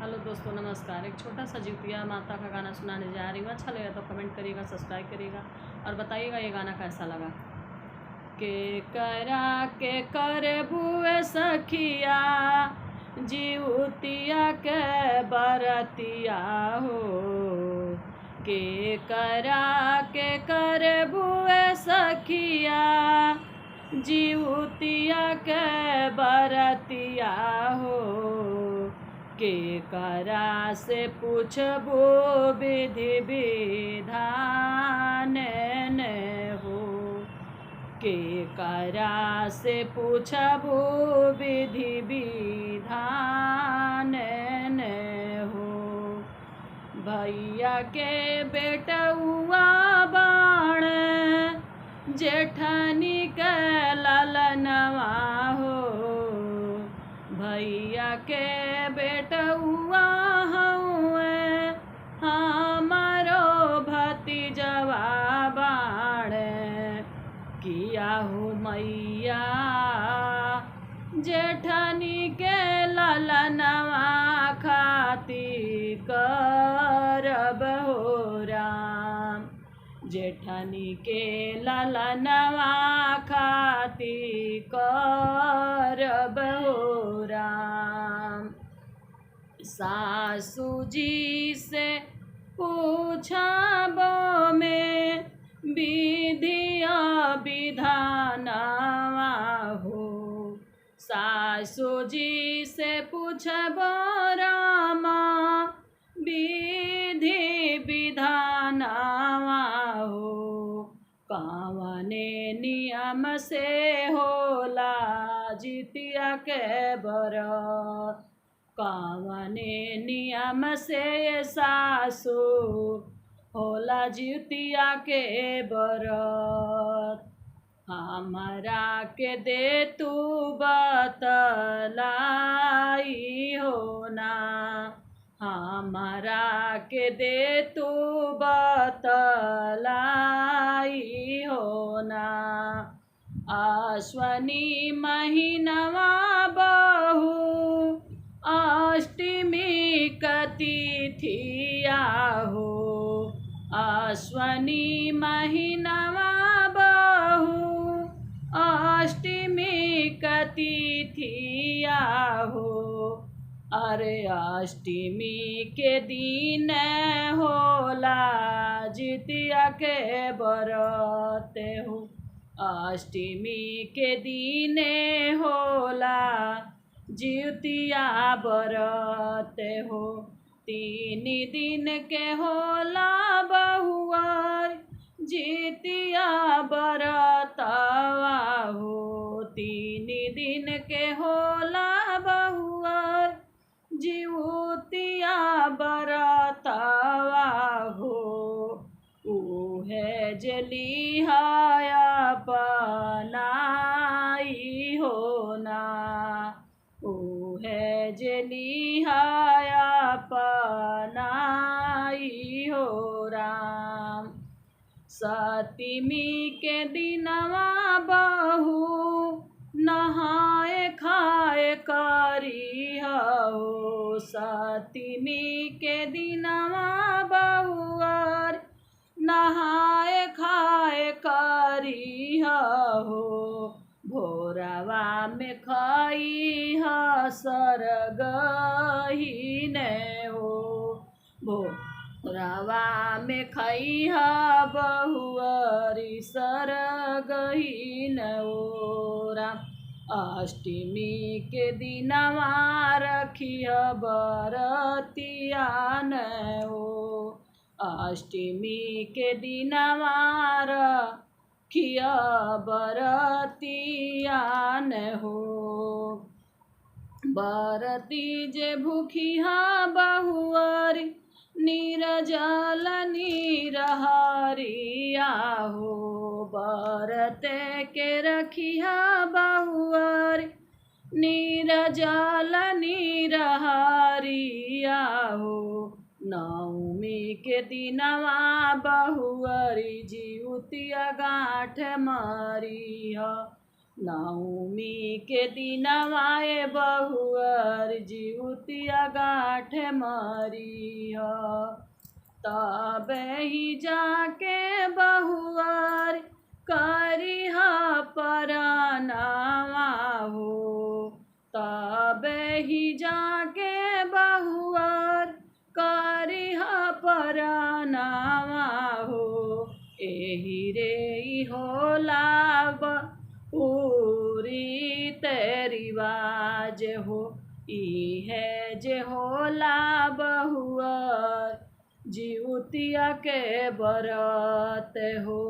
Hello दोस्तों, नमस्कार। एक छोटा सा जितिया माता का गाना सुनाने जा रही हूँ। अच्छा लगा तो कमेंट करिएगा, सब्सक्राइब करिएगा और बताइएगा ये गाना कैसा लगा। के करा के कर बुए सखिया जिउतिया के बरतिया हो। के करा के कर बुए सखिया जिउतिया के बरतिया हो। के करा से पूछबो विधि विधान ने हो। के करा से पूछबो विधि विधान ने हो। भैया के बेटउआ बाण जेठनी के ललनवा हो। भैया के बेटउआ हउए हमारो भतीजवा बाण। किया हो मैया जेठनी के ललनवा खाती करब हो राम। जेठनी के ललनवा खाती करब हो राम। सासू जी से पूछबो में विधिया विधानवा हो। सासू जी से पूछबो रामा विधि विधानवा हो। कवने नियम से होला जितिया के बरत। कवने नियम से सासू होला जितिया के बरत। हमरा के दे तू बतलाई हो ना। हमरा के दे तू बतलाई हो ना। अश्वनी महीनवा बहु अष्टमी कतिथिया हो। अश्वनी महीनवा बहु अष्टमी कतिथिया हो। अरे अष्टमी के दिन होला जितिया के बरत हो। अष्टमी के दिन होला जितिया बरत हो। 3 दिन के होला बहुआर जितिया बरतवा हो। 3 दिन के होला बहुआर जिउतिया बरतवा हो। उहे जलिहा अपनाई हो ना। उहे जलिहा अपनाई हो राम। सतमी के दिनवा बहु नहाए खाए करी हो। सतमी के दिनवा बहुआर नहाए खाए करी हो। भोरवा में खाई सरगही ने हो। भोरवा में खाई बहुअरी सरगही न हो राम। अष्टमी के दिनवा रखिय बरतिया न हो। अष्टमी के दिनवा रखिय बरतिया न हो। बरती जे भूखिया बहुअरी नीरजल नीरहरिया हो। बरते के रखिया बहुअरी नीरजल नीरहरिया हो। नवमी के दिनवा बहुअरी जिउतिया गाँठ मरिया। नवमी के दिनवाए बहुअर जीवतिया गाठ मारी ह तब ही जाके बहुअर करिह परनावा हो तब ही जाके बहुअर करिह परनावा हो एही रे होला पूरी रिवाज हो ई है जे होला बहुअर जीवतिया के बरत हो।